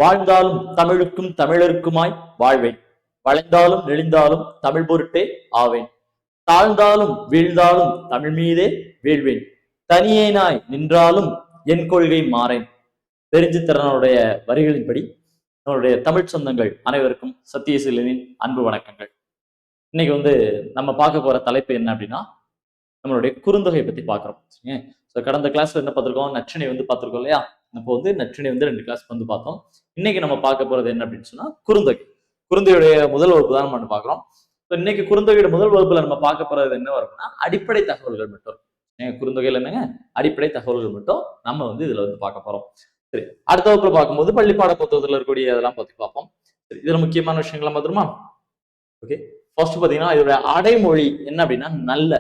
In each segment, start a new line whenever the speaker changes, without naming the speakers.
வாழ்ந்தாலும் தமிழுக்கும் தமிழருக்குமாய் வாழ்வேன். வளைந்தாலும் நெளிந்தாலும் தமிழ் பொருட்டே ஆவேன். தாழ்ந்தாலும் வீழ்ந்தாலும் தமிழ் மீதே வீழ்வேன். தனியேனாய் நின்றாலும் என் கொள்கை மாறேன். பெருஞ்சித்திரனுடைய வரிகளின்படி நம்மளுடைய தமிழ் சொந்தங்கள் அனைவருக்கும் சத்தியசீலனின் அன்பு வணக்கங்கள். இன்னைக்கு நம்ம பார்க்க போற தலைப்பு என்ன அப்படின்னா, நம்மளுடைய குறுந்தொகை பத்தி பாக்குறோம். கடந்த கிளாஸ்ல என்ன பார்த்திருக்கோம், நற்றிணை பார்த்திருக்கோம் இல்லையா? இப்போ நற்றிணை 2 கிளாஸ் பார்த்தோம். இன்னைக்கு நம்ம பார்க்க போறது என்ன அப்படின்னு சொன்னா குறுந்தொகை. குறுந்தொகையுடைய முதல் வகுப்பு தான் நம்ம பாக்குறோம். இன்னைக்கு குறுந்தொகையோட முதல் வகுப்புல நம்ம பார்க்க போறது என்ன வரும்னா, அடிப்படை தகவல்கள் மட்டும் இருக்கும். குறுந்தொகையில என்னங்க, அடிப்படை தகவல்கள் மட்டும் நம்ம இதுல பார்க்க போறோம். சரி, அடுத்த வகுப்புல பார்க்கும்போது பள்ளிப்பாட புத்தகத்துல இருக்கக்கூடிய அதெல்லாம் பத்தி பார்ப்போம். சரி, இதுல முக்கியமான விஷயங்கள்லாம் பார்த்துருமா? ஓகே, ஃபர்ஸ்ட் பாத்தீங்கன்னா இதோட அடைமொழி என்ன அப்படின்னா நல்ல.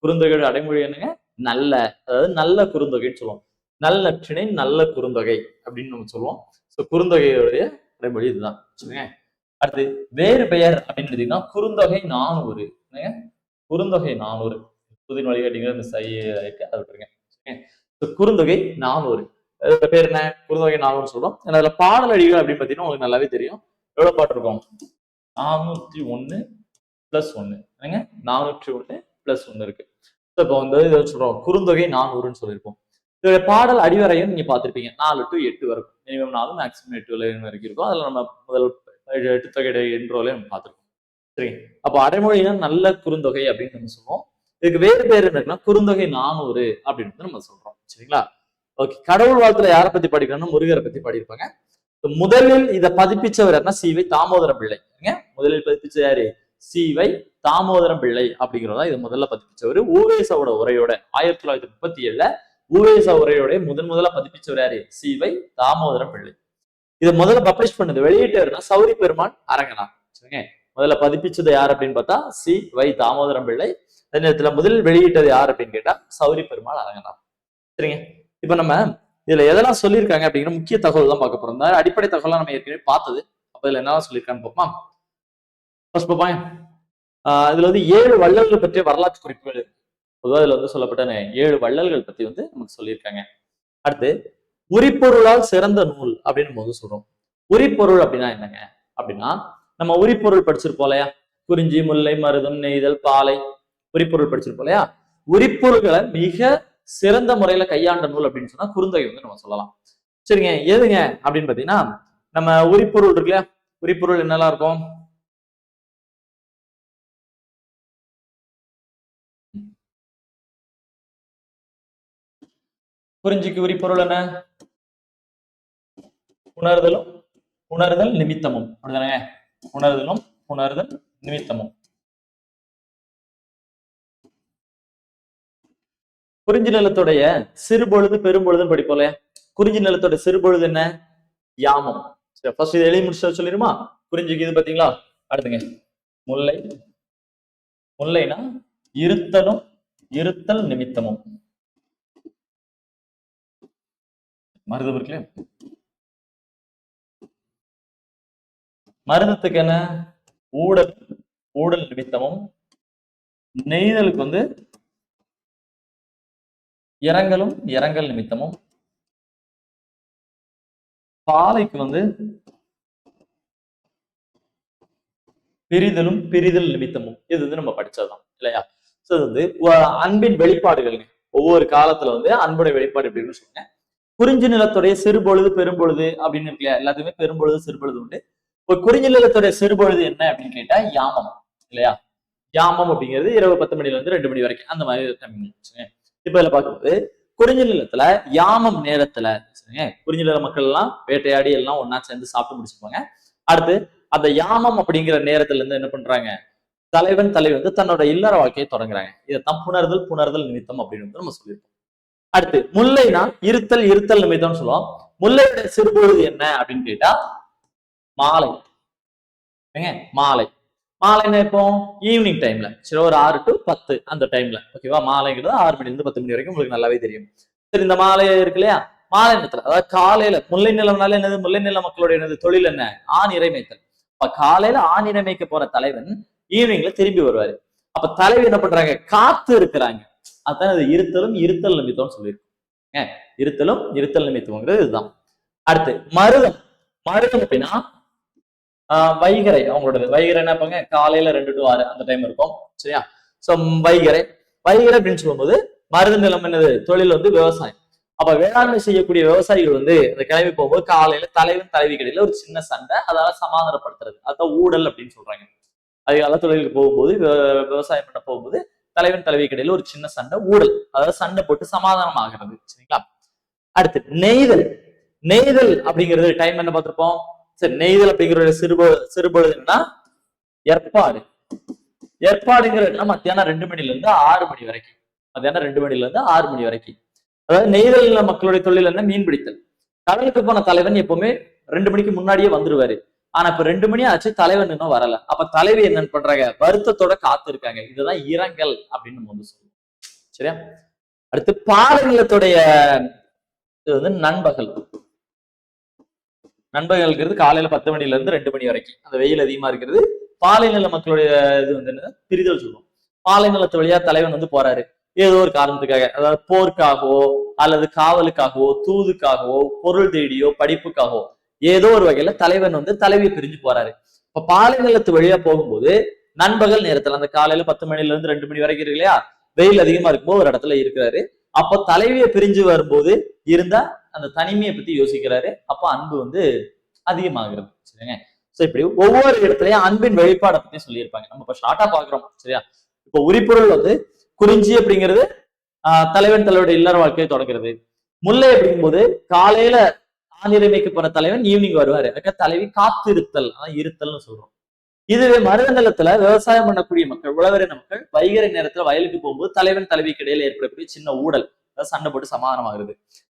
குறுந்தொகையோட அடைமொழி என்னங்க, நல்ல. அதாவது நல்ல குறுந்தொகைன்னு சொல்லுவோம். நல்ல நற்றிணை நல்ல குறுந்தொகை அப்படின்னு நம்ம சொல்லுவோம். ஸோ குறுந்தொகையோடைய அடைமொழி இதுதான். சொல்லுங்க. அடுத்து வேறு பெயர் அப்படின்னு எடுத்தீங்கன்னா குறுந்தொகை 400. என்னங்க, குறுந்தொகை 400. புதிய வழிகாட்டிங்கிற மிஸ் ஆயிருக்கு, அதை விட்டுருங்க. குறுந்தொகை 400 பேர் என்ன, குறுந்தொகை 400 சொல்றோம். ஏன்னா அதுல பாடல் அடிகள் அப்படின்னு பாத்தீங்கன்னா உங்களுக்கு நல்லாவே தெரியும். எவ்வளவு பாட்டு இருக்கும்? 401 + 1. என்னங்க, 401 + 1 இருக்கு. இப்போ இதை சொல்றோம் குறுந்தொகை 400ன்னு சொல்லியிருப்போம். இதோட பாடல் அடிவரையும் நீங்க பார்த்திருப்பீங்க. 4 to 8 வரும். மினிமம் 4, மேக்ஸிமம் 8 வரைக்கும் இருக்கும். அதுல நம்ம முதல் 8 தொகை இன்ட்ரோல நம்ம பார்த்திருக்கோம். சரி, அப்ப அடைமொழினா நல்ல குறுந்தொகை அப்படின்னு நம்ம சொல்லுவோம். இதுக்கு வேறு பேர் என்னன்னா குறுந்தொகை 400 அப்படின்னு நம்ம சொல்றோம். சரிங்களா? ஓகே, கடவுள் வாழ்த்துல யாரை பத்தி படிக்கணும்னா முருகரை பத்தி படிப்பாங்க. முதலில் இதை பதிப்பிச்சவர் என்ன, சி.வை. தாமோதரம் பிள்ளை. முதலில் பதிப்பிச்ச யாரு? சி.வை. தாமோதரம் பிள்ளை அப்படிங்கிறதா இதை முதல்ல பதிப்பிச்சவர். ஊவேசாவோட உரையோட 1937 ஊவேசா உரையோட முதல்ல பதிப்பிச்சவர் யாரு? சி.வை. தாமோதரம் பிள்ளை. இதை முதல்ல பப்ளிஷ் பண்ணது வெளியிட்டவர்னா சௌரி பெருமான் அரங்கனார். சரிங்க, முதல்ல பதிப்பிச்சது யார் அப்படின்னு பார்த்தா சி.வை. தாமோதரம் பிள்ளை. அதே நேரத்துல முதலில் வெளியிட்டது யார் அப்படின்னு கேட்டா சௌரி பெருமாள் அரங்கனார். சரிங்க, இப்ப நம்ம இதுல எதெல்லாம் சொல்லியிருக்காங்க அப்படிங்கிற முக்கிய தகவல் தான் பார்க்க போறோம். அடிப்படை தகவலாம் நம்ம ஏற்கனவே பார்த்தது. அப்ப இதுல என்னெல்லாம் சொல்லியிருக்கான்னு பார்ப்போம். ஃபர்ஸ்ட் பார்ப்போம். இதுல 7 வள்ளல்கள் பற்றிய வரலாற்று குறிப்புகள். பொதுவாக இதுல சொல்லப்பட்ட 7 வள்ளல்கள் பத்தி நமக்கு சொல்லியிருக்காங்க. அடுத்து உரிப்பொருளால் சிறந்த நூல் அப்படின்னு சொல்றோம். உரிப்பொருள் அப்படின்னா என்னங்க அப்படின்னா, நம்ம உரிப்பொருள் படிச்சிருப்போம் இல்லையா? குறிஞ்சி, முல்லை, மருதம், நெய்தல், பாலை, உரிப்பொருள் படிச்சிருப்போம் இல்லையா? உரிப்பொருள்களை மிக சிறந்த முறையில கையாண்ட நூல் அப்படின்னு சொன்னா குறுந்தொகை நம்ம சொல்லலாம். சரிங்க, எதுங்க அப்படின்னு பாத்தீங்கன்னா, நம்ம உரிப்பொருள் இருக்கு இல்லையா? உரிப்பொருள் என்னெல்லாம் இருக்கும்? குறிஞ்சிக்கு உரிப்பொருள் என்ன? உணர்தல் நிமித்தமும். அப்படிதானே? உணர்தல் நிமித்தமும். குறிஞ்சி நிலத்துடைய சிறுபொழுது பெரும்பொழுதுன்னு படிப்போம் இல்லையா? குறிஞ்சி நிலத்தோட சிறுபொழுது என்ன? யாமம். சரி, ஃபர்ஸ்ட் இது எழுதி முடிச்சு சொல்லிருமா? குறிஞ்சிக்கு இது பாத்தீங்களா? அடுத்துங்க முல்லைனா இருத்தல் நிமித்தமும். மருதம் இருக்குல்ல, மருதத்துக்கு என்ன? ஊடல் நிமித்தமும். நெய்தலுக்கு இரங்கல் நிமித்தமும். பாலைக்கு பிரிதல் நிமித்தமும். இது நம்ம படிச்சதுதான் இல்லையா? சோ அன்பின் வெளிப்பாடுகள். ஒவ்வொரு காலத்துல அன்புடைய வெளிப்பாடு எப்படின்னு சொன்னேன். குறிஞ்சி நிலத்துடைய சிறுபொழுது பெரும்பொழுது அப்படின்னு இருக்கு இல்லையா? எல்லாத்துக்குமே பெரும்பொழுது சிறுபொழுது உண்டு. இப்போ குறிஞ்சி நிலத்துடைய சிறுபொழுது என்ன அப்படின்னு கேட்டா யாமம் இல்லையா? யாமம் அப்படிங்கிறது இரவு 10 மணில இருந்து 2 மணி வரைக்கும் அந்த மாதிரி டைமிங். இப்ப இதுல பார்க்கும்போது குறிஞ்சி நிலத்துல யாமம் நேரத்துல குறிஞ்சி நில மக்கள் எல்லாம் வேட்டையாடி எல்லாம் ஒன்னா சேர்ந்து சாப்பிட்டு முடிச்சுப்பாங்க. அடுத்து அந்த யாமம் அப்படிங்கிற நேரத்துல இருந்து என்ன பண்றாங்க, தலைவி தன்னோட இல்லற வாழ்க்கையை தொடங்குறாங்க. இதைத்தான் புணர்தல் நிமித்தம் அப்படின்னு நம்ம சொல்லியிருக்கோம். அடுத்து முல்லைனா இருத்தல் நிமித்தம் சொல்லுவோம். முல்லையோட சிறுபொழுது என்ன அப்படின்னு கேட்டா மாலை. மாலைன்னா இப்போ ஈவினிங் டைம்ல, சரி, ஒரு 6 to 10 அந்த டைம்ல. ஓகேவா? மாலைங்கிறது 6 மணில இருந்து 10 மணி வரைக்கும் உங்களுக்கு நல்லாவே தெரியும். சரி, இந்த மாலை இருக்கு இல்லையா? மாலை நேரத்துல, அதாவது காலையில. முல்லை நிலம்னால என்னது? முல்லை நில மக்களுடைய தொழில் என்ன? ஆண் இறைமைத்தல். அப்ப காலையில ஆண் இறைமைக்க போற தலைவன் ஈவினிங்ல திரும்பி வருவாரு. அப்ப தலைவி என்ன பண்றாங்க? காத்து இருக்கிறாங்க. அதான் இது இருத்தல் நிமித்தம் சொல்லியிருக்கோம். இருத்தல் நிமித்தம்ங்கிறது இதுதான். அடுத்து மருதம் அப்படின்னா வைகரை அவங்களோடது. வைகரை என்ன பாங்க, காலையில 2 to 6 அந்த டைம் இருக்கும். சரியா? சோ வைகரை வைகரை அப்படின்னு சொல்லும்போது மருத நிலம் என்னது, தொழில் வந்து விவசாயம். அப்ப வேளாண்மை செய்யக்கூடிய விவசாயிகள் வந்து அந்த கிளம்பி போகும்போது காலையில தலைவன் தலைவி கடையில ஒரு சின்ன சண்டை, அதால சமாதானப்படுத்துறது, அதான் ஊடல் அப்படின்னு சொல்றாங்க. அதிகால தொழிலுக்கு போகும்போது விவசாயம் பண்ண போகும்போது தலைவன் தலைவி கடையில ஒரு சின்ன சண்டை, ஊடல், அதாவது சண்டை போட்டு சமாதானம் ஆகிறது. சரிங்களா? அடுத்து நெய்தல். நெய்தல் அப்படிங்கிறது டைம் என்ன பார்த்திருப்போம். சரி, நெய்தல் அப்படிங்கிற சிறுபொழுது என்னன்னா ஏற்பாடு. ஏற்பாடுங்கிற மத்தியானம் 2 மணில இருந்து 6 மணி வரைக்கும். மத்தியானம் 2 மணில இருந்து 6 மணி வரைக்கும். அதாவது நெய்தல் மக்களுடைய தொழில் என்ன, மீன் பிடித்தல். கடலுக்கு போன தலைவன் எப்பவுமே 2 மணிக்கு முன்னாடியே வந்துருவாரு. ஆனா இப்ப 2 மணி ஆச்சு, தலைவன் இன்னும் வரல. அப்ப தலைவி என்ன பண்றாங்க, வருத்தத்தோட காத்து இருக்காங்க. இதுதான் இரங்கல் அப்படின்னு நம்ம வந்து சொல்லுவோம். சரியா? அடுத்து பாலைநிலத்துடைய இது வந்து நண்பகல். நண்பகல்ங்கிறது காலையில 10 மணில இருந்து 2 மணி வரைக்கும். அந்த வெயில் அதிகமா இருக்கிறது. பாலைநில மக்களுடைய இது வந்து என்ன, பிரிதல் சொல்லுவோம். பாலைநிலத்து வழியா தலைவன் வந்து போறாரு. ஏதோ ஒரு காரணத்துக்காக, அதாவது போருக்காகவோ அல்லது காவலுக்காகவோ தூதுக்காகவோ பொருள் தேடியோ படிப்புக்காகவோ ஏதோ ஒரு வகையில தலைவன் வந்து தலைவியை பிரிஞ்சு போறாரு. இப்ப பாலைநிலத்து வழியா போகும்போது நண்பகல் நேரத்துல, அந்த காலையில 10 மணில இருந்து 2 மணி வரைக்கும் இருக்கு இல்லையா, வெயில் அதிகமா இருக்கும்போது ஒரு இடத்துல இருக்கிறாரு. அப்போ தலைவியை பிரிஞ்சு வரும்போது இருந்தா அந்த தனிமையை பத்தி யோசிக்கிறாரு. அப்ப அன்பு வந்து அதிகமாகிறது. சரிங்க? சோ இப்படி ஒவ்வொரு இடத்துலயும் அன்பின் வெளிப்பாடை பத்தி சொல்லியிருப்பாங்க. நம்ம இப்ப ஷார்ட்டா பாக்குறோம். சரியா? இப்ப உரிப்பொருள் வந்து குறிஞ்சி அப்படிங்கிறது தலைவன் தலைவருடைய இல்லற வாழ்க்கையை தொடங்குறது. முல்லை அப்படிங்கும்போது காலையில ஆணிரைமைக்கு போன தலைவன் ஈவினிங் வருவாரு. அதுக்கு தலைவி காத்து இருத்தல், அதான் இருத்தல்னு சொல்றோம். இதுவே மருத நிலத்துல விவசாயம் பண்ணக்கூடிய மக்கள், உழவரின மக்கள் வைகறை நேரத்துல வயலுக்கு போகும்போது தலைவன் தலைவிக்கு இடையில ஏற்படக்கூடிய சின்ன ஊடல், சண்டை போட்டு சமாதானமாகிறது.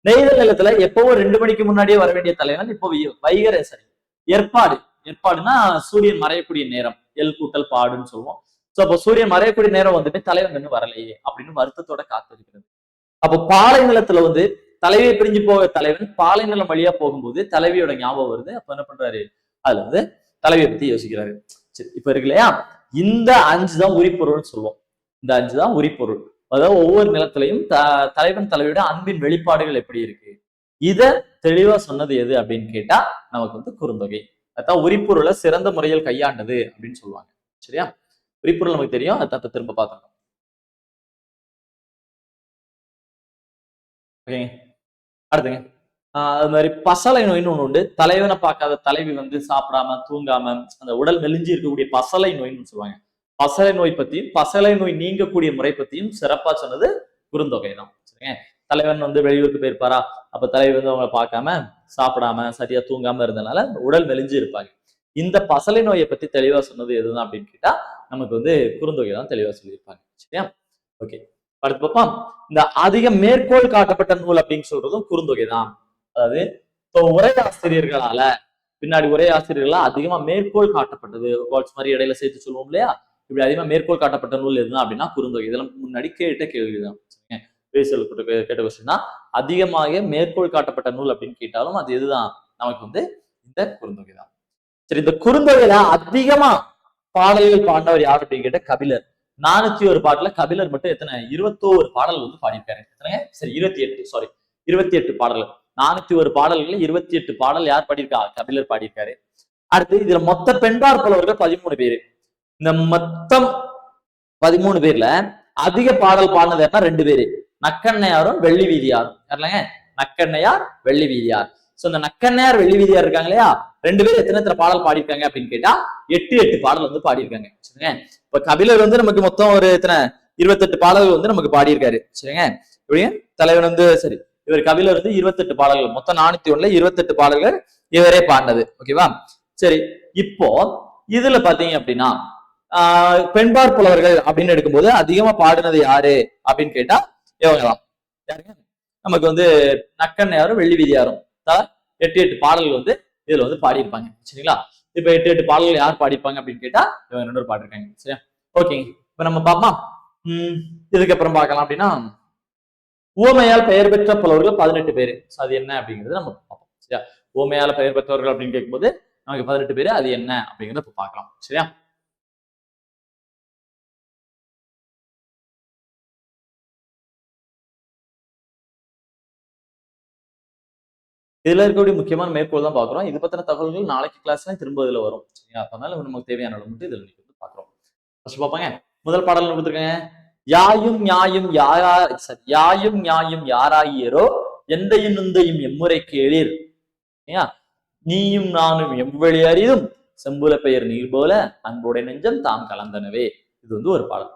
நெய்தல் நிலத்துல எப்பவோ 2 மணிக்கு முன்னாடியே வர வேண்டிய தலைவன் இப்போ வைகறை, சரி, ஏற்பாடு. ஏற்பாடுனா சூரியன் மறையக்கூடிய நேரம், எல் கூட்டல் பாடுன்னு சொல்லுவோம். சோ அப்போ சூரியன் மறையக்கூடிய நேரம் வந்துட்டு தலைவன் இன்னும் வரலையே அப்படின்னு வருத்தத்தோட காத்து இருக்கிறது. அப்போ பாலை நிலத்துல வந்து தலைவியை பிரிஞ்சு போக தலைவன் பாலை நிலம் வழியா போகும்போது தலைவியோட ஞாபகம் வருது. அப்ப என்ன பண்றாரு, அதுல வந்து தலைவியை பத்தி யோசிக்கிறாரு. சரி, இப்ப இருக்கு இல்லையா, இந்த 5 தான் உரிப்பொருள்னு சொல்லுவோம். இந்த 5 தான் உரிப்பொருள். அதாவது ஒவ்வொரு நிலத்திலையும் தலைவன் தலைவியோட அன்பின் வெளிப்பாடுகள் எப்படி இருக்கு, இத தெளிவா சொன்னது எது அப்படின்னு கேட்டா நமக்கு வந்து குறுந்தொகை. அதான் உரிப்பொருளை சிறந்த முறையில் கையாண்டது அப்படின்னு சொல்லுவாங்க. சரியா? உரிப்பொருள் நமக்கு தெரியும், அதை திரும்ப பார்த்தோம். அடுத்துங்க, அது மாதிரி பசலை நோயின்னு ஒண்ணு உண்டு. தலைவனை பார்க்காத தலைவி வந்து சாப்பிடாம தூங்காம அந்த உடல் மெலிஞ்சு இருக்கக்கூடிய பசலை நோய்னு சொல்லுவாங்க. பசலை நோய் பத்தியும் பசலை நோய் நீங்கக்கூடிய முறை பத்தியும் சிறப்பா சொன்னது குறுந்தொகை தான். சரிங்க? தலைவன் வந்து வெளியூருக்கு போயிருப்பாரா, அப்ப தலைவி வந்து அவங்களை பார்க்காம சாப்பிடாம சரியா தூங்காம இருந்தனால உடல் மெலிஞ்சு இருப்பாங்க. இந்த பசலை நோயை பத்தி தெளிவா சொன்னது எதுதான் அப்படின்னு கேட்டா நமக்கு வந்து குறுந்தொகை தான் தெளிவா சொல்லியிருப்பாங்க. சரியா? ஓகே, அடுத்து பார்ப்போம். இந்த அதிக மேற்கோள் காட்டப்பட்ட நூல் அப்படின்னு சொல்றதும் குறுந்தொகை தான். அதாவது இப்போ உரையாசிரியர்களால, பின்னாடி உரையாசிரியர்களால் அதிகமா மேற்கோள் காட்டப்பட்டது, வேர்ட்ஸ் மாதிரி இடையில சேர்த்து சொல்லுவோம் இல்லையா, இப்படி அதிகமா மேற்கோள் காட்டப்பட்ட நூல் எதுதான் அப்படின்னா குறுந்தொகை. இதெல்லாம் முன்னாடி கேட்ட கேள்விதான். கேட்ட கொஸ்டின் தான். அதிகமாக மேற்கோள் காட்டப்பட்ட நூல் அப்படின்னு கேட்டாலும் அது எதுதான், நமக்கு வந்து இந்த குறுந்தொகை தான். சரி, இந்த குறுந்தொகையில அதிகமா பாடல்கள் பாடினவர் யார் அப்படின்னு கேட்ட கபிலர். 401 பாட்டுல கபிலர் மட்டும் எத்தனை, 21 பாடல் வந்து பாடியிருக்காரு. எத்தனை, சரி 28, சாரி 28 பாடல்கள். 401 பாடல்கள் 28 பாடல் யார் பாடியிருக்கா, கபிலர் பாடியிருக்காரு. அடுத்து இதுல மொத்த பெண்பார் புலவர்கள் 13 பேரு. இந்த மொத்தம் 13 பேர்ல அதிக பாடல் பாடினது யாருன்னா 2 பேரு, நக்கண்ணையாரும் வெள்ளி வீதியாரும். யாருலங்க, நக்கண்ணையார் வெள்ளி வீதியார். சோ இந்த நக்கண்ணையார் வெள்ளி வீதியார் இருக்காங்க இல்லையா, 2 பேர் எத்தனை பாடல் பாடியிருக்காங்க அப்படின்னு கேட்டா 8 பாடல் வந்து பாடியிருக்காங்க. சரிங்க? இப்ப கபிலர் வந்து நமக்கு மொத்தம் ஒரு எத்தனை 28 பாடல்கள் வந்து நமக்கு பாடியிருக்காரு. சரிங்க? இப்படி தலைவன் வந்து, சரி, இவர் கபிலர் வந்து 28 பாடல்கள், மொத்தம் 401ல 28 பாடல்கள் இவரே பாடினது. ஓகேவா? சரி, இப்போ இதுல பாத்தீங்க அப்படின்னா பெண்பார் புலவர்கள் அப்படின்னு எடுக்கும்போது அதிகமா பாடினது யாரு அப்படின்னு கேட்டா இவங்கதான். யாருங்க, நமக்கு வந்து நக்கண்ணையாரும் வெள்ளி வீதியாரும் 8 பாடல்கள் வந்து இதுல வந்து பாடியிருப்பாங்க. சரிங்களா? இப்ப 8 பாடல்கள் யார் பாடிப்பாங்க அப்படின்னு கேட்டா இவங்க 2 பேரும் பாடிருக்காங்க. சரியா? ஓகேங்க, இப்ப நம்ம பார்ப்போம். இதுக்கப்புறம் பார்க்கலாம் அப்படின்னா உவமையால் பெயர் பெற்ற புலவர்கள் 18 பேரு. அது என்ன அப்படிங்கிறது நம்ம பார்ப்போம். சரியா? உவமையால பெயர் பெற்றவர்கள் அப்படின்னு கேட்கும்போது நமக்கு 18 பேரு, அது என்ன அப்படிங்கிறத இப்ப பார்க்கலாம். சரியா? இதுல இருக்கக்கூடிய முக்கியமான மேற்கோள் தான் பாக்குறோம். இது பத்தின தகவல்கள் நாளைக்கு கிளாஸ்ல திரும்ப இதுல வரும். சரியா? அதனால நமக்கு தேவையான அளவு மட்டும் இதுல வந்து பாக்குறோம். ஃபர்ஸ்ட் பாப்பாங்க. முதல் பாடல் கொடுத்துருக்கேங்க. யாயும் ஞாயும் யாயும் ஞாயும் யாராகியரோ எந்தையும் நுந்தையும் எம்முறை கேளீர். நீயும் நானும் எவ்வழி அறிதும் செம்புல பெயர் நீர் போல அன்புடைய நெஞ்சம் தாம் கலந்தனவே. இது வந்து ஒரு பாடல்.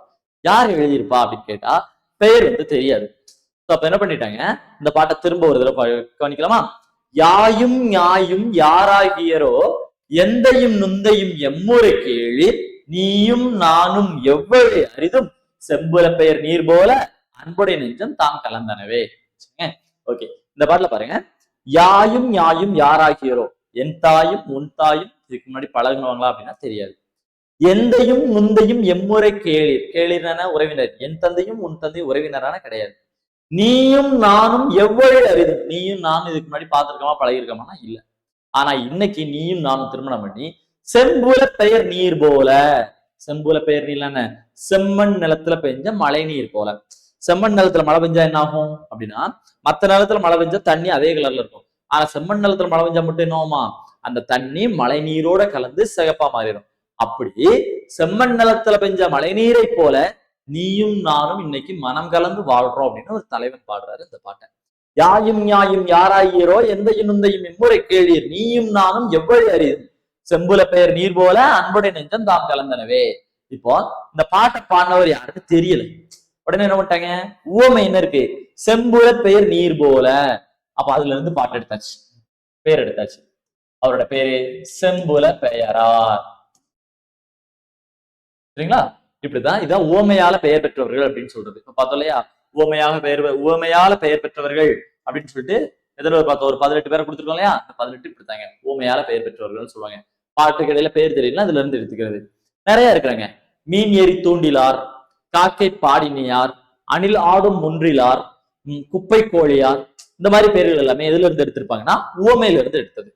யார் எழுதியிருப்பா அப்படின்னு கேட்டா பெயர் வந்து தெரியாது. அப்ப என்ன பண்ணிட்டாங்க, இந்த பாட்டை திரும்ப ஒரு தடவை கவனிக்கலாமா? யாயும் ஞாயும் யாராகியரோ எந்தையும் நுந்தையும் எம்முறை கேளீர் நீயும் நானும் எவ்வளவு அரிதும் செம்புல பெயர் நீர் போல அன்புடைய நெஞ்சம் தாம் கலந்தனவே. ஓகே, இந்த பாட்டுல பாருங்க, யாயும் ஞாயும் யாராகியரோ, என் தாயும் உன் தாயும் இதுக்கு முன்னாடி பழகுனவங்களா அப்படின்னா தெரியாது. எந்தையும் முந்தையும் எம்முறை கேளீர், கேளீர்னா உறவினர், என் தந்தையும் உன் தந்தையும் உறவினரான கிடையாது. நீயும் நானும் எவ்வளவு அறிது, நீயும் நானும் இதுக்கு முன்னாடி பார்த்திருக்கோமா பழகிருக்கோமா இல்ல. ஆனா இன்னைக்கு நீயும் நானும் திருமணம் பண்ணி செம்புல பெயர் நீர் போல, செம்புல பெயர் நீர்ல செம்மண் நிலத்துல பெஞ்ச மழை நீர் போல. செம்மண் நிலத்துல மழை பெஞ்சா என்ன ஆகும் அப்படின்னா, மத்த நிலத்துல மழை பெஞ்சா தண்ணி அதே கலர்ல இருக்கும். ஆனா செம்மண் நிலத்துல மழை பெஞ்சா மட்டும் என்ன ஆகுமா, அந்த தண்ணி மழை நீரோட கலந்து சிகப்பா மாறிடும். அப்படி செம்மண் நிலத்துல பெஞ்ச மழை நீரை போல நீயும் நானும் இன்னைக்கு மனம் கலந்து வாழ்றோம் அப்படின்னு ஒரு தலைவன் பாடுறாரு இந்த பாட்டை. யாயும் ஞாயும் யாராயிரோ எந்தையும் நுந்தையும் இம்முறை கேளீர் நீயும் நானும் எவ்வளவு அறியும் செம்புல பெயர் நீர் போல அன்புடைய நெஞ்சம் தாம் கலந்தனவே. இப்போ இந்த பாட்டை பாடினவர் யாருக்கு தெரியல. உடனே என்ன பண்ணிட்டாங்க, உவமை என்ன இருக்கு, செம்புல பெயர் நீர் போல. அப்ப அதுல இருந்து பாட்டு எடுத்தாச்சு, பேர் எடுத்தாச்சு. அவரோட பேரு செம்புல பெயரார். சரிங்களா? இப்படிதான் இதான் உவமையால பெயர் பெற்றவர்கள் அப்படின்னு சொல்றது. இப்ப பார்த்தோம் இல்லையா, உவமையால பெயர் பெற்றவர்கள் அப்படின்னு சொல்லிட்டு எதிர பார்த்தோம், ஒரு 18 பேரை கொடுத்துருக்கோம் இல்லையா, அந்த 18 இப்படித்தாங்க உவமையால பெயர் பெற்றவர்கள் சொல்லுவாங்க. பாட்டுக்கு இடையில பெயர் தெரியல, அதுல இருந்து எடுத்துக்கிறது நிறைய இருக்கிறாங்க. மீன் ஏறி தூண்டிலார், காக்கை பாடினியார், அணில் ஆடும் முன்றிலார், குப்பை கோழியார், இந்த மாதிரி பேர்கள் எல்லாமே எதுல இருந்து எடுத்திருப்பாங்கன்னா உவமையில இருந்து எடுத்தது.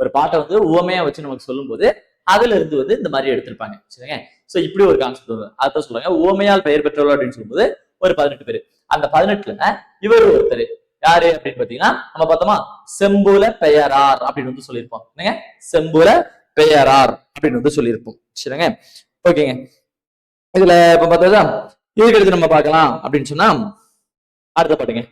ஒரு பாட்டை வந்து உவமையா வச்சு நமக்கு சொல்லும் போது அதுல இருந்து வந்து இந்த மாதிரி எடுத்திருப்பாங்க. சரிங்க, சோ இப்படி ஒரு கான்செப்ட் வந்து அதான் சொல்றாங்க உவமையால் பெயர் பெற்றவர்கள் அப்படின்னு சொல்லும்போது ஒரு 18 பேரு. அந்த 18ல இவர் ஒருத்தர் யாரு அப்படின்னு பாத்தீங்கன்னா, நம்ம பார்த்தோமா செம்புல பெயரார் அப்படின்னு வந்து சொல்லியிருப்போம். என்னங்க, செம்புல பெயரார் அப்படின்னு வந்து சொல்லியிருப்போம். சரிங்க, ஓகேங்க. இதுல இப்ப பார்த்தா இதுக்கு எடுத்து நம்ம பார்க்கலாம் அப்படின்னு சொன்னா அடுத்த பாட்டுங்க,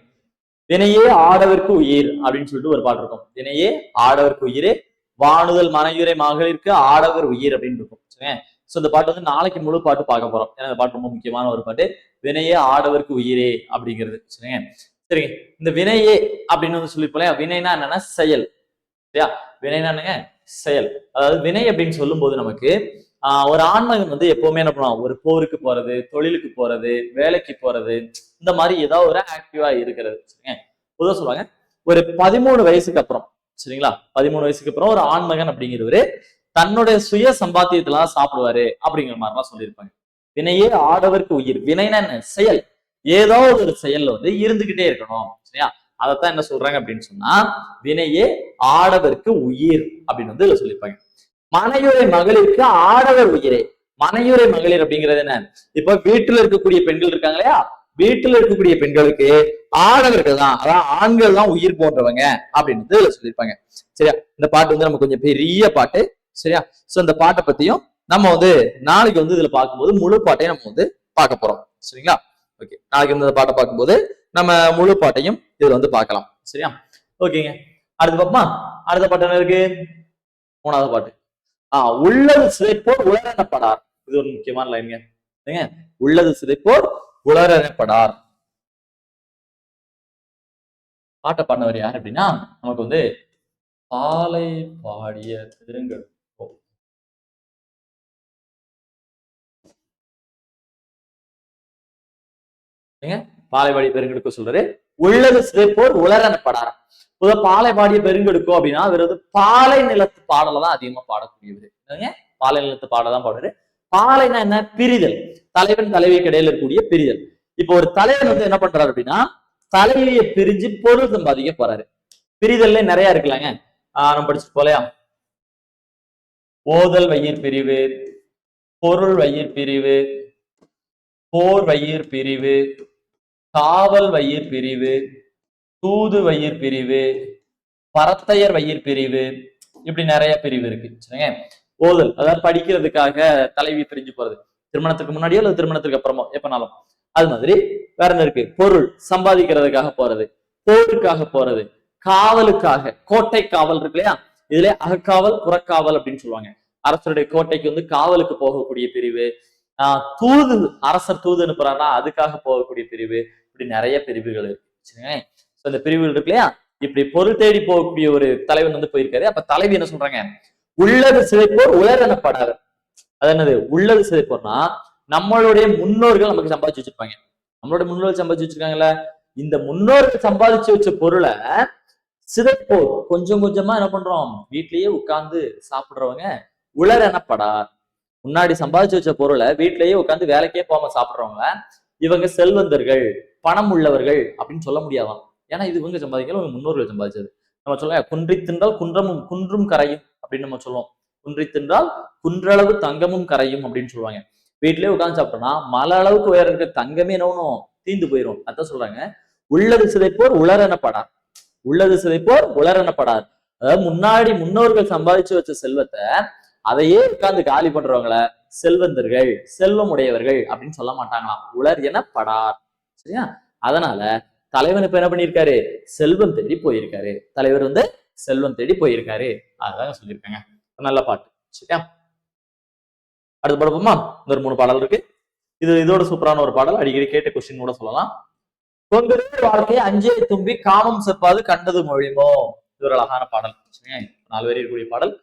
வினையே ஆடவர்க்கு உயிர் அப்படின்னு சொல்லிட்டு ஒரு பாட்டு இருக்கும். வினையே ஆடவர்க்கு உயிரே வானுதல் மனையுரை மகளிருக்கு ஆடவர் உயிர் அப்படின்னு இருக்கும். சரிங்க, சோ இந்த பாட்டு வந்து நாளைக்கு முழு பாட்டு பார்க்க போறோம். ஏன்னா இந்த பாட்டு ரொம்ப முக்கியமான ஒரு பாட்டு, வினையே ஆடவர்க்கு உயிரே அப்படிங்கிறது. சரிங்க, சரிங்க. இந்த வினையே அப்படின்னு வந்து சொல்லிப்போம். வினைனா என்னன்னா செயல், சரியா? வினைனா என்னங்க, செயல். அதாவது வினை அப்படின்னு சொல்லும் போது நமக்கு ஒரு ஆண்மகன் வந்து எப்பவுமே என்ன பண்ணுவான், ஒரு போருக்கு போறது, தொழிலுக்கு போறது, வேலைக்கு போறது, இந்த மாதிரி ஏதாவது ஒரு ஆக்டிவா இருக்கிறது. சரிங்க, பொதுவாக சொல்லுவாங்க ஒரு 13 வயசுக்கு அப்புறம், சரிங்களா, 13 வயசுக்கு அப்புறம் ஒரு ஆண்மகன் அப்படிங்கிறவரு தன்னுடைய சுய சம்பாத்தியத்தெல்லாம் சாப்பிடுவாரு அப்படிங்கிற மாதிரிலாம் சொல்லியிருப்பாங்க. வினையே ஆடவர்க்கு உயிர், வினைனா என்ன, செயல், ஏதாவது ஒரு செயல்ல வந்து இருந்துகிட்டே இருக்கணும். சரியா, அதைத்தான் என்ன சொல்றாங்க அப்படின்னு சொன்னா வினையே ஆடவர்க்கு உயிர் அப்படின்னு வந்து இதுல சொல்லியிருப்பாங்க. மனையுரை மகளிருக்கு ஆடவர் உயிரே. மனையுரை மகளிர் அப்படிங்கிறது என்ன, இப்ப வீட்டுல இருக்கக்கூடிய பெண்கள் இருக்காங்க இல்லையா, வீட்டுல இருக்கக்கூடிய பெண்களுக்கு ஆடவர்கள் தான், அதான் ஆண்கள் தான் உயிர் போன்றவங்க அப்படின்னு இதுல சொல்லியிருப்பாங்க. சரியா, இந்த பாட்டு வந்து நம்ம கொஞ்சம் பெரிய பாட்டு. சரியா, சோ இந்த பாட்டை பத்தியும் நம்ம வந்து நாளைக்கு வந்து இதுல பார்க்கும்போது முழு பாட்டையும் நம்ம வந்து பார்க்க போறோம். சரிங்களா, ஓகே, நாளைக்கு இந்த பாட்டை பார்க்கும்போது நம்ம முழு பாட்டையும் இதுல வந்து பார்க்கலாம். சரியா, ஓகேங்க. அடுத்த பாப்பா, அடுத்த பாட்டு என்ன இருக்கு, 3வது பாட்டு. உள்ளது சிதைப்போர் உளரெனப்படார். இது ஒரு முக்கியமான லைன்ங்க. உள்ளது சிதைப்போர் உளரெனப்படார். பாட்டை பாடினவர் யார் அப்படின்னா நமக்கு வந்து பாலை பாடிய பெருங்கடுக்கோ. பாலை பாடிய பெருங்கடுக்கோ சொல்றாரு, உள்ளது சிதைப்போர் உளரெனப்படார். பாலை பாடிய பெருங்கெடுக்கும் அப்படின்னா அவர் வந்து பாலை நிலத்து பாடலை தான் அதிகமா பாடக்கூடியவர். பாலை நிலத்து பாடலாம் பாடுவாரு. பாலைனா என்ன, பிரிதல், தலைவன் தலைவிக்கு இடையில இருக்கக்கூடிய பிரிதல். இப்போ ஒரு தலைவன் வந்து என்ன பண்றாரு அப்படின்னா தலைவியை பிரிஞ்சு பொருள் சம்பாதிக்க போறாரு. பிரிதல்ல நிறைய இருக்கலாங்க, நம்ம படிச்சு போலையா, ஓதல் வயிர் பிரிவு, பொருள் வயிர் பிரிவு, போர் வயிர் பிரிவு, காவல் வயிர் பிரிவு, தூது வயிர் பிரிவு, பரத்தையர் வயிர் பிரிவு, இப்படி நிறைய பிரிவு இருக்கு. சரிங்க. ஓதல், அதாவது படிக்கிறதுக்காக தலைவி பிரிஞ்சு போறது, திருமணத்துக்கு முன்னாடியோ அல்லது திருமணத்துக்கு அப்புறமோ எப்பனாலும். அது மாதிரி வேற என்ன இருக்கு? பொருள் சம்பாதிக்கிறதுக்காக போறது, போருக்காக போறது, காவலுக்காக, கோட்டை காவல் இருக்கு இல்லையா, இதுல அகக்காவல் புறக்காவல் அப்படின்னு சொல்லுவாங்க. அரசருடைய கோட்டைக்கு வந்து காவலுக்கு போகக்கூடிய பிரிவு, தூது, அரசர் தூது அனுப்புறாருன்னா அதுக்காக போகக்கூடிய பிரிவு, இப்படி நிறைய பிரிவுகள் இருக்கு. சரிங்க. இந்த பிரிவுகள் இருக்கு இல்லையா, இப்படி பொருள் தேடி போகக்கூடிய ஒரு தலைவன் வந்து போயிருக்காரு. அப்ப தலைவி என்ன சொல்றாங்க? உள்ளது சிதைப்போர் உலர் எனப்படாது. அது என்னது? உள்ளது சிதைப்போர்னா நம்மளுடைய முன்னோர்கள் நமக்கு சம்பாதிச்சு வச்சிருப்பாங்க. நம்மளோட முன்னோர்கள் சம்பாதிச்சு வச்சிருக்காங்கல்ல, இந்த முன்னோர்கள் சம்பாதிச்சு வச்ச பொருளை சிதைப்போர், கொஞ்சம் கொஞ்சமா என்ன பண்றோம், வீட்லயே உட்கார்ந்து சாப்பிடுறவங்க உலர் எனப்படார். முன்னாடி சம்பாதிச்சு வச்ச பொருளை வீட்லயே உட்காந்து வேலைக்கே போகாம சாப்பிடுறவங்க இவங்க செல்வந்தர்கள், பணம் உள்ளவர்கள் அப்படின்னு சொல்ல முடியாதான். ஏன்னா இது இவங்க சம்பாதிக்கல, இவங்க முன்னோர்கள் சம்பாதிச்சது. நம்ம சொல்ல குன்றி தின்றால் குன்றமும் குன்றும் கரையும் அப்படின்னு நம்ம சொல்லுவோம். குன்றி தின்றால் குன்றளவு தங்கமும் கரையும் அப்படின்னு சொல்லுவாங்க. வீட்லயே உட்காந்து சாப்பிட்டோம்னா மலை அளவுக்கு உயரம் இருக்க தங்கமே என்னவும் தீந்து போயிடும். அதான் சொல்றாங்க, உள்ளது சிதைப்போர் உலர் எனப்படார். உள்ளது சிதைப்போர் உலர் எனப்படார். அதாவது முன்னாடி முன்னோர்கள் சம்பாதிச்சு வச்ச செல்வத்தை அதையே உட்கார்ந்து காலி பண்றவங்கள செல்வந்தர்கள், செல்வம் உடையவர்கள் அப்படின்னு சொல்ல மாட்டாங்களாம், உலர் எனப்படார். சரியா? அதனால தலைவன் இப்ப என்ன பண்ணிருக்காரு? செல்வம் தேடி போயிருக்காரு. தலைவர் வந்து செல்வம் தேடி போயிருக்காரு. அதான் சொல்லியிருக்காங்க. நல்ல பாட்டு. சரியா? அடுத்த பாடப்போமா? இந்த ஒரு 3 பாடல் இருக்கு. இதோட சூப்பரான ஒரு பாடல், அடிக்கடி கேட்ட கொஸ்டின் கூட சொல்லலாம். கொங்கருடைய வாழ்க்கையை அஞ்சே தும்பி காமம் செப்பாது கண்டது மொழிமோ. இது ஒரு அழகான பாடல். 4 வரி இருக்கக்கூடிய பாடல்.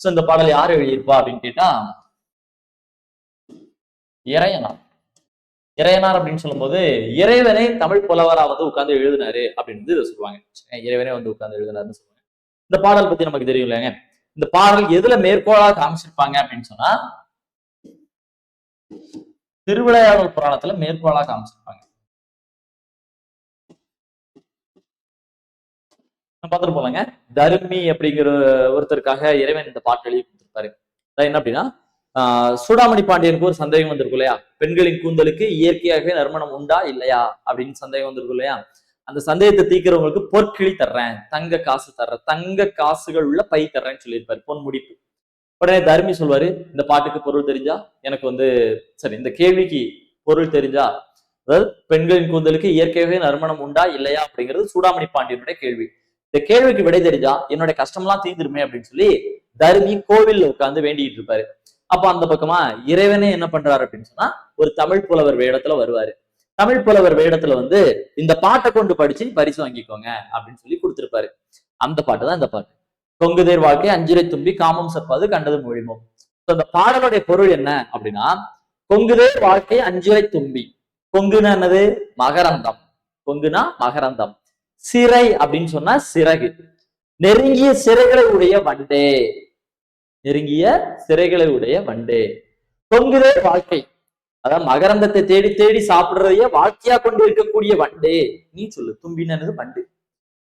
சோ இந்த பாடல் யார் எழுதியிருப்பா அப்படின்னு கேட்டா இறையனார். இறையனார் அப்படின்னு சொல்லும் போது இறைவனை தமிழ் புலவரா வந்து உட்கார்ந்து எழுதினாரு அப்படின்னு இதை சொல்லுவாங்க. இறைவனே வந்து உட்கார்ந்து எழுதினாருன்னு சொல்லுவாங்க. இந்த பாடல் பத்தி நமக்கு தெரியும் இல்லைங்க. இந்த பாடல் எதுல மேற்கோளா காமிச்சிருப்பாங்க அப்படின்னு சொன்னா திருவிளையாடல் புராணத்துல மேற்கோளா காமிச்சிருப்பாங்க. பார்த்துட்டு போலாங்க. தர்மி அப்படிங்கிற ஒருத்தருக்காக இறைவன் இந்த பாட்டு எழுதி கொடுத்திருப்பாரு. என்ன அப்படின்னா, சூடாமணி பாண்டியனுக்கு ஒரு சந்தேகம் வந்திருக்கும் இல்லையா, பெண்களின் கூந்தலுக்கு இயற்கையாகவே நறுமணம் உண்டா இல்லையா அப்படின்னு சந்தேகம் வந்திருக்கும் இல்லையா. அந்த சந்தேகத்தை தீக்கிறவங்களுக்கு பொற்கிளி தர்றேன், தங்க காசு தர்றேன், தங்க காசுகள் உள்ள பை தர்றேன்னு சொல்லியிருப்பாரு, பொன் முடிப்பு. உடனே தர்மி சொல்வாரு, இந்த பாட்டுக்கு பொருள் தெரிஞ்சா எனக்கு வந்து சரி, இந்த கேள்விக்கு பொருள் தெரிஞ்சா, அதாவது பெண்களின் கூந்தலுக்கு இயற்கையாகவே நறுமணம் உண்டா இல்லையா அப்படிங்கிறது சூடாமணி பாண்டியனுடைய கேள்வி. இந்த கேள்விக்கு விடை தெரிஞ்சா என்னுடைய கஷ்டம்லாம் தீர்ந்துருமே அப்படின்னு சொல்லி தர்மி கோவில்ல உட்கார்ந்து வேண்டிட்டு இருப்பாரு. அப்ப அந்த பக்கமா இறைவனே என்ன பண்றாரு அப்படின்னு சொன்னா, ஒரு தமிழ் புலவர் வேடத்துல வருவாரு. தமிழ் புலவர் வேடத்துல வந்து இந்த பாட்டை கொண்டு படிச்சு பரிசு வாங்கிக்கோங்க அப்படின்னு சொல்லி கொடுத்திருப்பாரு. அந்த பாட்டு தான் இந்த பாட்டு. கொங்குதேர் வாழ்க்கை அஞ்சிரை தும்பி காமம் செப்பாது கண்டது மொழிமோ. அந்த பாடலுடைய பொருள் என்ன அப்படின்னா, கொங்குதேர் வாழ்க்கை அஞ்சிரை தும்பி. கொங்குனா என்னது? மகரந்தம். கொங்குனா மகரந்தம். சிறை அப்படின்னு சொன்னா சிறகு. நெருங்கிய சிறைகளை உடைய வண்டே, நெருங்கிய சிறைகளை உடைய வண்டே. கொங்குதேர் வாழ்க்கை, அதாவது மகரந்தத்தை தேடி தேடி சாப்பிடுறதைய வாழ்க்கையா கொண்டு இருக்கக்கூடிய வண்டே நீ சொல்லு. தும்பினது வண்டு,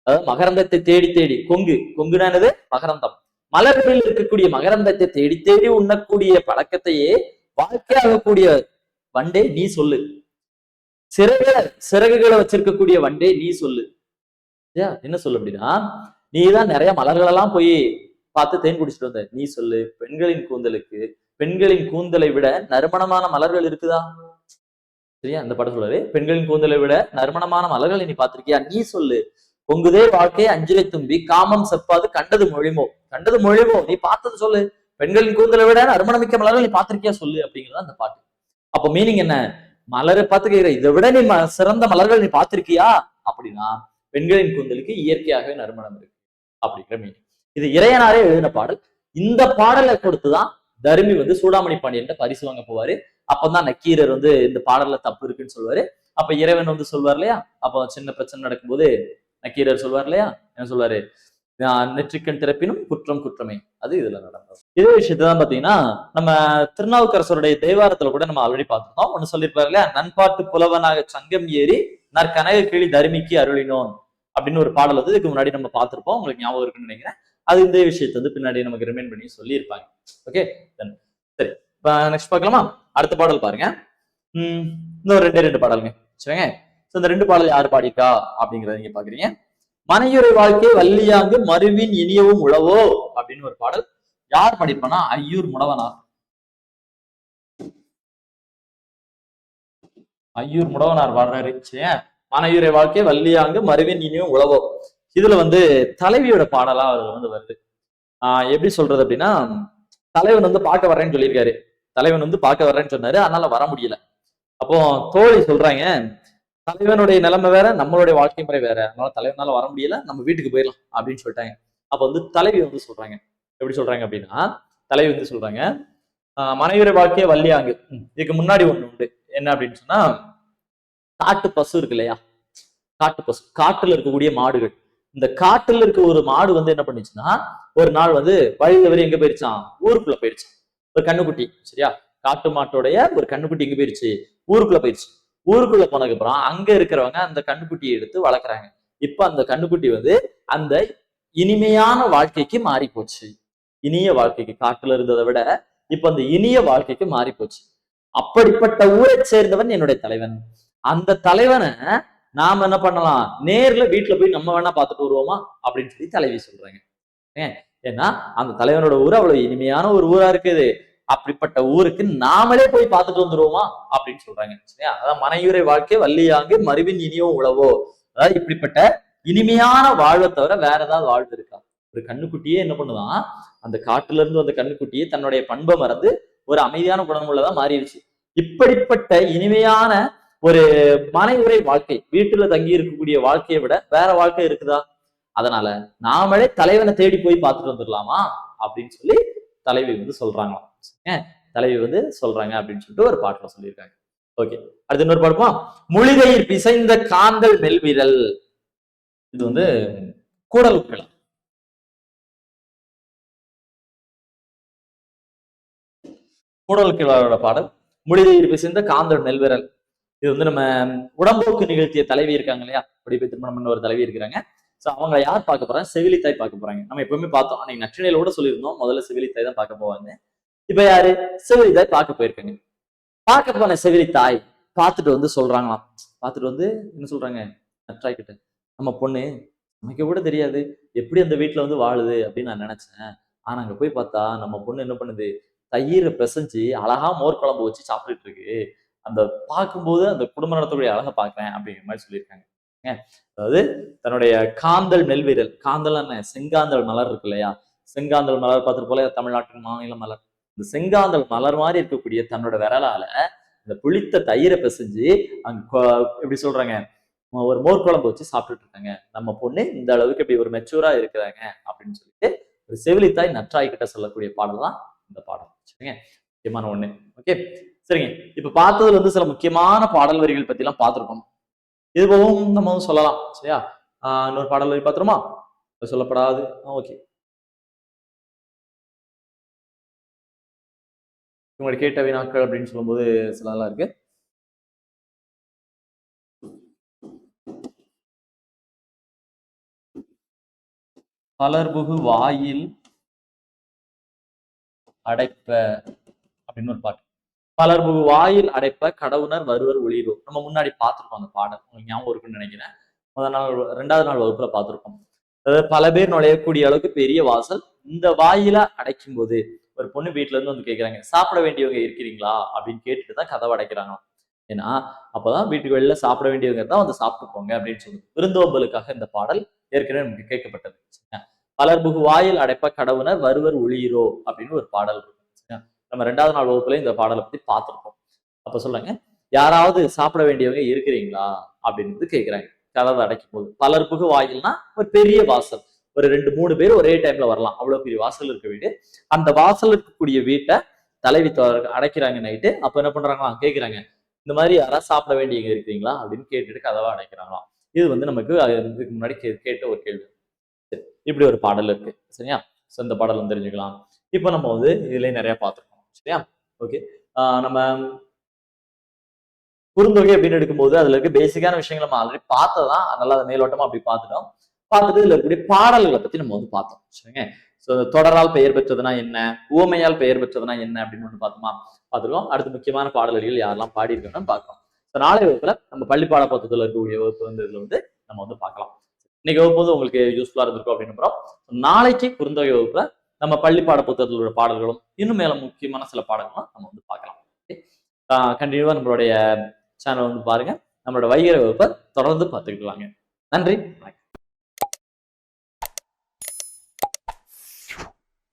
அதாவது மகரந்தத்தை தேடி தேடி, கொங்கு, கொங்குனானது மகரந்தம், மலர்களில் இருக்கக்கூடிய மகரந்தத்தை தேடி தேடி உண்ணக்கூடிய பழக்கத்தையே வாழ்க்கையாகக்கூடிய வண்டே நீ சொல்லு. சிறகுகளை வச்சிருக்கக்கூடிய வண்டே நீ சொல்லு. என்ன சொல்லு அப்படின்னா, நீதான் நிறைய மலர்கள் எல்லாம் போய் பார்த்து தேன் குடிச்சிட்டு வந்த, நீ சொல்லு. பெண்களின் கூந்தலுக்கு, பெண்களின் கூந்தலை விட நறுமணமான மலர்கள் இருக்குதா? சரியா? அந்த பாட்டு சொல்றாரு, பெண்களின் கூந்தலை விட நறுமணமான மலர்களை நீ பார்த்திருக்கியா? நீ சொல்லு. பொங்குதே வாழ்க்கையை அஞ்சிரை தும்பி காமம் செப்பாது கண்டது மொழிமோ. கண்டது மொழிமோ, நீ பார்த்தது சொல்லு. பெண்களின் கூந்தலை விட நறுமணமிக்க மலர்கள் நீ பார்த்திருக்கியா சொல்லு அப்படிங்கிறதா அந்த பாட்டு. அப்ப மீனிங் என்ன? மலரை பார்த்து கேட்கிற, இதை விட நீ சிறந்த மலர்கள் நீ பார்த்திருக்கியா அப்படின்னா பெண்களின் கூந்தலுக்கு இயற்கையாகவே நறுமணம் இருக்கு அப்படிங்கிற மீனிங். இது இறையனாரே எழுதின பாடல். இந்த பாடலை கொடுத்துதான் தர்மி வந்து சூடாமணி பாண்டியன் பரிசு வாங்க போவாரு. அப்பதான் நக்கீரர் வந்து இந்த பாடல்ல தப்பு இருக்குன்னு சொல்லுவாரு. அப்ப இறைவன் வந்து சொல்வார் இல்லையா, அப்ப சின்ன பிரச்சனை நடக்கும்போது நக்கீரர் சொல்வார் இல்லையா, என்ன சொல்வாரு? நெற்றிக்கண் திறப்பினும் குற்றம் குற்றமே. அது இதுல நடந்தது. இதே விஷயத்தான் பாத்தீங்கன்னா நம்ம திருநாவுக்கரசருடைய தேவாரத்துல கூட நம்ம ஆல்ரெடி பார்த்துருந்தோம். ஒண்ணு சொல்லியிருப்பாரு இல்லையா, நண்பாட்டு புலவனாக சங்கம் ஏறி நற்கனக கிளி தருமிக்கு அருளினோன் அப்படின்னு ஒரு பாடல் வந்து இதுக்கு முன்னாடி நம்ம பார்த்திருப்போம். உங்களுக்கு ஞாபகம் இருக்குன்னு நினைக்கிறேன். அது இந்த விஷயத்தை வந்து பின்னாடி நமக்கு ரிமைண்ட் பண்ணி சொல்லியிருப்பாங்க. ஓகே, சரி, இப்ப நெக்ஸ்ட் பார்க்கலாமா? அடுத்த பாடல் பாருங்க. இன்னும் ரெண்டு பாடலுங்க. சரிங்க. இந்த 2 பாடல் யாரு பாடிக்கா அப்படிங்கறத நீங்க பாக்குறீங்க. மனையுறை வாழ்க்கை வள்ளியாங்கு மருவின் இனியவும் உழவோ அப்படின்னு ஒரு பாடல். யார் படிப்பானா? ஐயூர் முடவனார். ஐயூர் முடவனார் பாடுறாரு. மனையுறை வாழ்க்கை வள்ளியாங்கு மருவின் இனியும் உழவோ. இதுல வந்து தலைவியோட பாடலா அதுல வந்து வருது. எப்படி சொல்றது அப்படின்னா, தலைவன் வந்து பார்க்க வர்றேன்னு சொல்லியிருக்காரு. தலைவன் வந்து பார்க்க வர்றேன்னு சொன்னாரு, அதனால வர முடியல. அப்போ தோழி சொல்றாங்க, தலைவனுடைய நிலைமை வேற, நம்மளுடைய வாழ்க்கை முறை வேற, அதனால தலைவனால வர முடியல, நம்ம வீட்டுக்கு போயிடலாம் அப்படின்னு சொல்லிட்டாங்க. அப்ப வந்து தலைவி வந்து சொல்றாங்க, எப்படி சொல்றாங்க அப்படின்னா, தலைவி வந்து சொல்றாங்க, மனைவியர் வாழ்க்கையை வள்ளியாங்கு. இதுக்கு முன்னாடி ஒண்ணு உண்டு. என்ன அப்படின்னு சொன்னா, காட்டு பசு இருக்கு இல்லையா, காட்டு பசு, காட்டுல இருக்கக்கூடிய மாடுகள். இந்த காட்டுல இருக்க ஒரு மாடு வந்து என்ன பண்ணுச்சுன்னா, ஒரு நாள் வந்து வழி தவறி எங்க போயிருச்சான், ஊருக்குள்ள போயிருச்சான். ஒரு கண்ணுக்குட்டி, சரியா, காட்டு மாட்டோடைய ஒரு கண்ணுக்குட்டி எங்க போயிருச்சு, ஊருக்குள்ள போயிருச்சு. ஊருக்குள்ள போனதுக்கு அப்புறம் அங்க இருக்கிறவங்க அந்த கண்ணுக்குட்டியை எடுத்து வளர்க்குறாங்க. இப்ப அந்த கண்ணுக்குட்டி வந்து அந்த இனிமையான வாழ்க்கைக்கு மாறி போச்சு. இனிய வாழ்க்கைக்கு, காட்டுல இருந்ததை விட இப்ப அந்த இனிய வாழ்க்கைக்கு மாறி போச்சு. அப்படிப்பட்ட ஊரை சேர்ந்தவன் என்னுடைய தலைவன். அந்த தலைவனை நாம என்ன பண்ணலாம், நேர்ல வீட்டுல போய் நம்ம வேணா பார்த்துட்டு வருவோமா அப்படின்னு சொல்லி தலைவி சொல்றாங்க. ஏன்னா அந்த தலைவனோட ஊர் அவ்வளவு இனிமையான ஒரு ஊரா இருக்குது. அப்படிப்பட்ட ஊருக்கு நாமளே போய் பார்த்துட்டு வந்துருவோமா அப்படின்னு சொல்றாங்க. சரியா, அதான் மனையுறை வாழ்க்கை வள்ளியாங்கு மருவின் இனியோ உழவோ. அதாவது இப்படிப்பட்ட இனிமையான வாழ்வை தவிர வேற ஏதாவது வாழ்வு இருக்கா? ஒரு கண்ணுக்குட்டியே என்ன பண்ணுதான், அந்த காட்டுல இருந்து வந்த கண்ணுக்குட்டியே தன்னுடைய பண்பை மறந்து ஒரு அமைதியான குணமுள்ளதா மாறிடுச்சு. இப்படிப்பட்ட இனிமையான ஒரு மனையுறை வாழ்க்கை, வீட்டுல தங்கி இருக்கக்கூடிய வாழ்க்கையை விட வேற வாழ்க்கை இருக்குதா? அதனால நாமளே தலைவனை தேடி போய் பார்த்துட்டு வந்துடலாமா அப்படின்னு சொல்லி தலைவி வந்து சொல்றாங்களாம். தலைவி வந்து சொல்றாங்க அப்படின்னு சொல்லிட்டு ஒரு பாட்டுல சொல்லியிருக்காங்க. ஓகே, அடுத்து இன்னொரு பாடுமா, மொழிகையில் பிசைந்த காந்தல் மெல்விரல். இது வந்து கூடல் கிளா. கூடல் கிழாரோட பாடல் மொழிகையில் பிசைந்த காந்தல் நெல்விரல். இது வந்து நம்ம உடம்போக்கு நிகழ்த்திய தலைவி இருக்காங்க இல்லையா, படிப்பை திருமணம் பண்ண ஒரு தலைவி இருக்கிறாங்க. சோ அவங்க யார் பார்க்க போறாங்க, செவிலித்தாய் பார்க்க போறாங்க. நம்ம எப்பவுமே பார்த்தோம், அன்னைக்கு நற்றினையில கூட சொல்லியிருந்தோம், முதல்ல செவிலித்தாய் தான் பார்க்க போவாங்க. இப்ப யாரு, செவிலித்தாய் பார்க்க போயிருக்காங்க. பார்க்க போன செவிலித்தாய் பார்த்துட்டு வந்து சொல்றாங்களாம். பார்த்துட்டு வந்து என்ன சொல்றாங்க, நற்றாய் கிட்ட, நம்ம பொண்ணு நமக்கு கூட தெரியாது எப்படி அந்த வீட்டுல வந்து வாழுது அப்படின்னு நான் நினைச்சேன். ஆனா அங்க போய் பார்த்தா நம்ம பொண்ணு என்ன பண்ணுது, தயிரை பிசைஞ்சு அழகா மோர் குழம்பு வச்சு சாப்பிட்டுட்டு இருக்கு. அந்த பார்க்கும்போது அந்த குடும்ப நடத்தக்கூடிய அழகை பார்க்கிறேன் அப்படிங்கிற மாதிரி சொல்லியிருக்காங்க. அதாவது தன்னுடைய காந்தல் நெல்வீரல், காந்தல் என்ன, செங்காந்தல் மலர் இருக்கு இல்லையா, செங்காந்தல் மலர் பார்த்துட்டு போல தமிழ்நாட்டின் மாநில மலர். இந்த செங்காந்தல் மலர் மாதிரி இருக்கக்கூடிய தன்னோட விரலால இந்த புளித்த தயிரை பிசைஞ்சு அங்க எப்படி சொல்றாங்க, ஒரு மோர் குழம்பு வச்சு சாப்பிட்டுட்டு இருக்காங்க. நம்ம பொண்ணு இந்த அளவுக்கு இப்படி ஒரு மெச்சூரா இருக்கிறாங்க அப்படின்னு சொல்லிட்டு ஒரு செவிலித்தாய் நற்றாய் கிட்ட சொல்லக்கூடிய பாடல் தான் இந்த பாடல். சரிங்க, முக்கியமான ஒண்ணு. ஓகே, சரிங்க. இப்ப பார்த்ததுல வந்து சில முக்கியமான பாடல் வரிகள் பத்தி எல்லாம் பார்த்திருக்கோம். இது போகவும் நம்ம சொல்லலாம். சரியா, இன்னொரு பாடல் வரி பார்த்துருமா, சொல்லப்படாது. ஓகே, உங்களுடைய கேட்ட வினாக்கள் அப்படின்னு சொல்லும்போது சிலதெல்லாம் இருக்கு. பலர்புகு வாயில் அடைப்ப அப்படின்னு ஒரு பாட்டு. பலர்புகு வாயில் அடைப்ப கடவுணர் வருவர் ஒளிரோ. நம்ம முன்னாடி பார்த்திருக்கோம் அந்த பாடல், உங்களுக்கு ஞாபகம் இருக்குன்னு நினைக்கிறேன். முதல் நாள், 2வது நாள் வகுப்புல பார்த்திருக்கோம். அதாவது பல பேர் நுழையக்கூடிய அளவுக்கு பெரிய வாசல். இந்த வாயில அடைக்கும் போது ஒரு பொண்ணு வீட்டுல இருந்து வந்து கேட்கிறாங்க, சாப்பிட வேண்டியவங்க இருக்கிறீங்களா அப்படின்னு கேட்டுட்டு தான் கதவை அடைக்கிறாங்க. ஏன்னா அப்பதான் வீட்டுக்கு வெளியில சாப்பிட வேண்டியவங்க தான் வந்து சாப்பிட்டு போங்க அப்படின்னு சொல்லி விருந்தோம்பலுக்காக இந்த பாடல் ஏற்கனவே நமக்கு கேட்கப்பட்டது. பலர்புகு வாயில் அடைப்ப கடவுணர் வருவர் ஒளிரோ அப்படின்னு ஒரு பாடல் இருக்கு. நம்ம 2வது நாள் வகுப்புல இந்த பாடலை பத்தி பார்த்திருப்போம். அப்ப சொல்லுங்க, யாராவது சாப்பிட வேண்டியவங்க இருக்கிறீங்களா அப்படின்னு கேட்கிறாங்க கதவை அடைக்கும் போது. பலர்புகு வாயில்னா ஒரு பெரிய வாசல், ஒரு 2-3 பேர் ஒரே டைம்ல வரலாம், அவ்வளவு பெரிய வாசல் இருக்க வீடு. அந்த வாசல் இருக்கக்கூடிய வீட்டை தலைவி அடைக்கிறாங்க நைட்டு. அப்ப என்ன பண்றாங்களா, கேட்கிறாங்க, இந்த மாதிரி யாராவது சாப்பிட வேண்டியவங்க இருக்கிறீங்களா அப்படின்னு கேட்டுட்டு கதவை அடைக்கிறாங்களாம். இது வந்து நமக்கு இதுக்கு முன்னாடி கேட்ட ஒரு கேள்வி. இப்படி ஒரு பாடல் இருக்கு. சரியா, இந்த பாடல் தெரிஞ்சுக்கலாம். இப்ப நம்ம வந்து இதுல நிறைய பார்த்துருக்கோம். சரியா, ஓகே. நம்ம குறுந்தொகை அப்படின்னு எடுக்கும்போது அதுல இருக்க பேசிக்கான விஷயங்களை நம்ம ஆல்ரெடி பார்த்ததான், நல்லா மேலோட்டமா அப்படி பார்த்துட்டோம். பார்த்துட்டு இதுல இருக்கக்கூடிய பாடல்களை பத்தி நம்ம வந்து பார்த்தோம். சரிங்க, தொடரால் பெயர் பெற்றதுனா என்ன, உவமையால் பெயர் பெற்றதுனா என்ன அப்படின்னு ஒண்ணு பார்த்தோமா, பார்த்துருக்கோம். அடுத்து முக்கியமான பாடல்கள் யாரெல்லாம் பாடியிருக்காங்கன்னு பார்க்கலாம். நாளை வகுப்புல நம்ம பள்ளி பாட பக்கத்துல இருக்கக்கூடிய வகுப்பு வந்து இதுல வந்து நம்ம வந்து பார்க்கலாம். இன்னைக்கு வகுப்பு வந்து உங்களுக்கு யூஸ்ஃபுல்லா இருந்திருக்கும் அப்படின்னு நம்புறோம். நாளைக்கு குறுந்தொகை வகுப்புல நம்ம பள்ளி பாட புத்தகத்தில் உள்ள பாடல்களும் இன்னும் மேல முக்கியமான சில பாடங்களும் நம்ம வந்து பார்க்கலாம். கண்டிப்பா நம்மளுடைய சேனல் வந்து பாருங்க. நம்மளோட வைகறை வகுப்பை தொடர்ந்து பார்த்துக்கலாங்க. நன்றி.